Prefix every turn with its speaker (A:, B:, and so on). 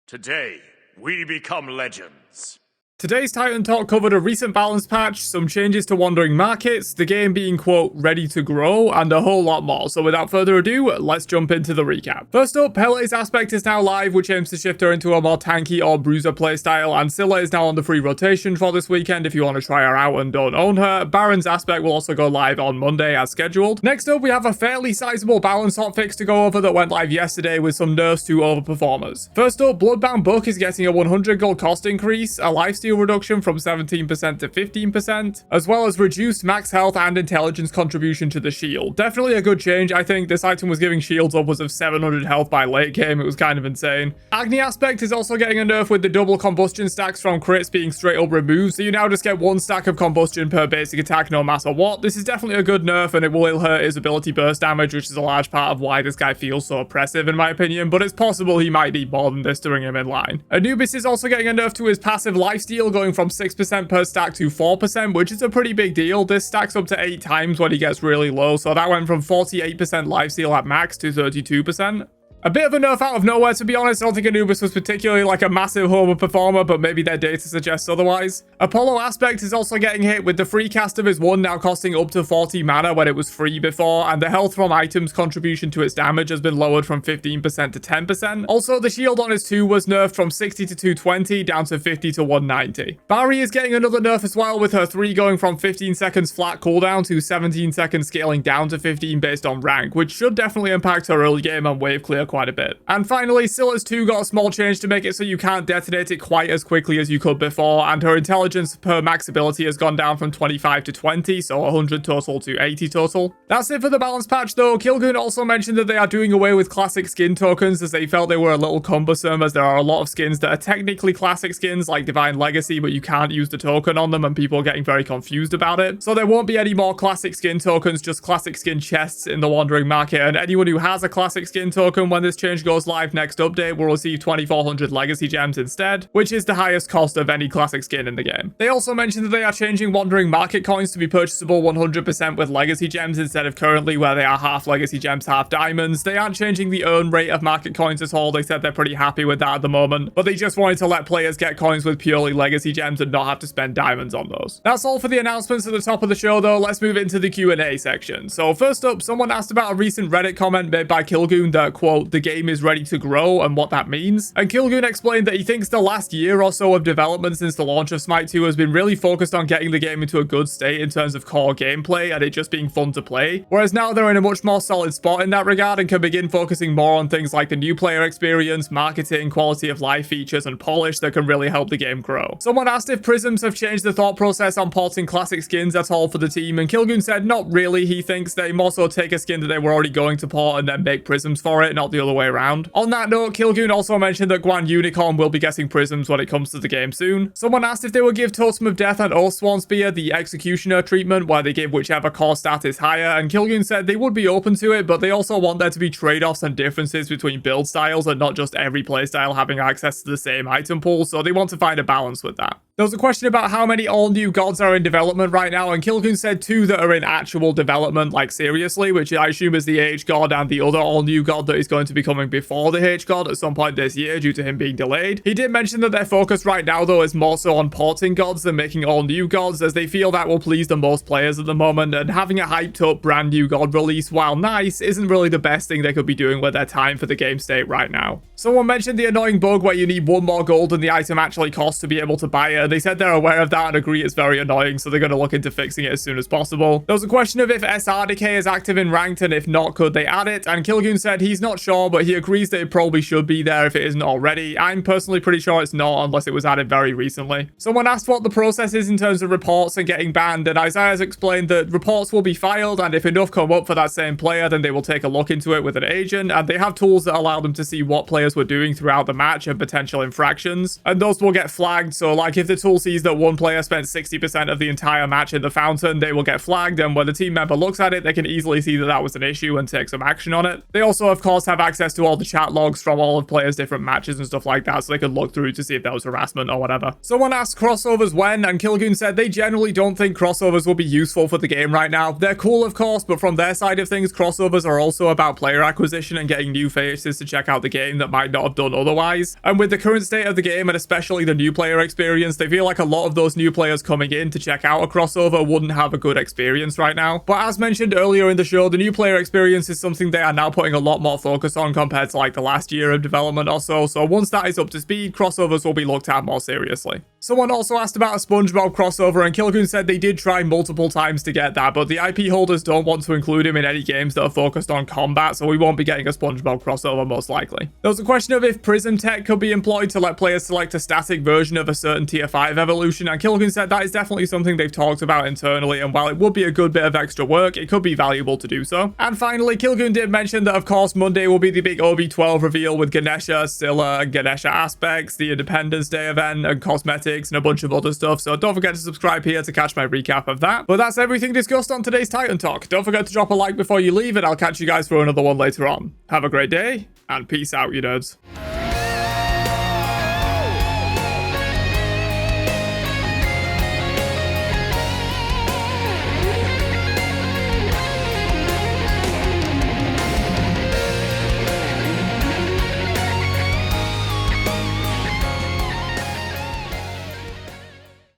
A: Today, we become legends.
B: Today's Titan Talk covered a recent balance patch, some changes to wandering markets, the game being, quote, ready to grow, and a whole lot more. So without further ado, let's jump into the recap. First up, Pele's aspect is now live, which aims to shift her into a more tanky or bruiser playstyle, and Scylla is now on the free rotation for this weekend if you want to try her out and don't own her. Baron's aspect will also go live on Monday as scheduled. Next up, we have a fairly sizable balance hotfix to go over that went live yesterday with some nerfs to overperformers. First up, Bloodbound Book is getting a 100 gold cost increase, a lifesteal reduction from 17% to 15%, as well as reduced max health and intelligence contribution to the shield. Definitely a good change. I think this item was giving shields upwards of 700 health by late game. It was kind of insane. Agni aspect is also getting a nerf with the double combustion stacks from crits being straight up removed, so you now just get one stack of combustion per basic attack no matter what. This is definitely a good nerf, and it will hurt his ability burst damage, which is a large part of why this guy feels so oppressive in my opinion, but it's possible he might need more than this to bring him in line. Anubis is also getting a nerf to his passive lifesteal, going from 6% per stack to 4%, which is a pretty big deal. This stacks up to 8 times when he gets really low, so that went from 48% lifesteal at max to 32%. A bit of a nerf out of nowhere, to be honest. I don't think Anubis was particularly like a massive overperformer, but maybe their data suggests otherwise. Apollo aspect is also getting hit with the free cast of his 1 now costing up to 40 mana when it was free before, and the health from items contribution to its damage has been lowered from 15% to 10%. Also, the shield on his 2 was nerfed from 60 to 220 down to 50 to 190. Barry is getting another nerf as well, with her 3 going from 15 seconds flat cooldown to 17 seconds scaling down to 15 based on rank, which should definitely impact her early game and wave clear quite a bit. And finally, Scylla's 2 got a small change to make it so you can't detonate it quite as quickly as you could before, and her intelligence per max ability has gone down from 25 to 20, so 100 total to 80 total. That's it for the balance patch though. Kilgoon also mentioned that they are doing away with classic skin tokens as they felt they were a little cumbersome, as there are a lot of skins that are technically classic skins like Divine Legacy, but you can't use the token on them and people are getting very confused about it. So there won't be any more classic skin tokens, just classic skin chests in the wandering market, and anyone who has a classic skin token when this change goes live next update will receive 2400 legacy gems instead, which is the highest cost of any classic skin in the game. They also mentioned that they are changing wandering market coins to be purchasable 100% with legacy gems instead of currently where they are half legacy gems, half diamonds. They aren't changing the earn rate of market coins at all. They said they're pretty happy with that at the moment, but they just wanted to let players get coins with purely legacy gems and not have to spend diamonds on those. That's all for the announcements at the top of the show though. Let's move into the Q&A section. So first up, someone asked about a recent Reddit comment made by Kilgoon that, quote, the game is ready to grow and what that means. And Kilgoon explained that he thinks the last year or so of development since the launch of Smite 2 has been really focused on getting the game into a good state in terms of core gameplay and it just being fun to play. Whereas now they're in a much more solid spot in that regard and can begin focusing more on things like the new player experience, marketing, quality of life features, and polish that can really help the game grow. Someone asked if Prisms have changed the thought process on porting classic skins at all for the team, and Kilgoon said not really. He thinks they more so take a skin that they were already going to port and then make Prisms for it, not the other way around. On that note, Kilgoon also mentioned that Guan Unicorn will be getting Prisms when it comes to the game soon. Someone asked if they would give Totem of Death and Oathsworn Spear the Executioner treatment, where they give whichever core stat is higher, and Kilgoon said they would be open to it, but they also want there to be trade-offs and differences between build styles and not just every playstyle having access to the same item pool, so they want to find a balance with that. There was a question about how many all-new gods are in development right now, and Kilgoon said 2 that are in actual development, like seriously, which I assume is the H God and the other all-new god that is going to be coming before the H God at some point this year due to him being delayed. He did mention that their focus right now though is more so on porting gods than making all-new gods, as they feel that will please the most players at the moment, and having a hyped up brand new god release, while nice, isn't really the best thing they could be doing with their time for the game state right now. Someone mentioned the annoying bug where you need 1 more gold than the item actually costs to be able to buy it. They said they're aware of that and agree it's very annoying, so they're going to look into fixing it as soon as possible. There was a question of if SR decay is active in ranked, and if not, could they add it? And Kilgoon said he's not sure, but he agrees that it probably should be there if it isn't already. I'm personally pretty sure it's not unless it was added very recently. Someone asked what the process is in terms of reports and getting banned, and Isaiah's explained that reports will be filed, and if enough come up for that same player, then they will take a look into it with an agent, and they have tools that allow them to see what players were doing throughout the match and potential infractions, and those will get flagged. So like if the tool sees that one player spent 60% of the entire match in the fountain, they will get flagged, and when the team member looks at it, they can easily see that that was an issue and take some action on it. They also, of course, have access to all the chat logs from all of players' different matches and stuff like that, so they can look through to see if there was harassment or whatever. Someone asked crossovers when, and Kilgoon said they generally don't think crossovers will be useful for the game right now. They're cool, of course, but from their side of things, crossovers are also about player acquisition and getting new faces to check out the game that might not have done otherwise. And with the current state of the game, and especially the new player experience, they feel like a lot of those new players coming in to check out a crossover wouldn't have a good experience right now. But as mentioned earlier in the show, the new player experience is something they are now putting a lot more focus on compared to like the last year of development or so. So once that is up to speed, crossovers will be looked at more seriously. Someone also asked about a SpongeBob crossover, and Kilgoon said they did try multiple times to get that, but the IP holders don't want to include him in any games that are focused on combat, so we won't be getting a SpongeBob crossover most likely. There was a question of if Prism tech could be employed to let players select a static version of a certain tier 5 evolution, and Kilgoon said that is definitely something they've talked about internally, and while it would be a good bit of extra work, it could be valuable to do so. And finally, Kilgoon did mention that of course Monday will be the big OB12 reveal with Ganesha, Scylla, Ganesha aspects, the Independence Day event, and cosmetics, and a bunch of other stuff, so don't forget to subscribe here to catch my recap of that. But that's everything discussed on today's Titan Talk. Don't forget to drop a like before you leave, and I'll catch you guys for another one later on. Have a great day, and peace out, you nerds.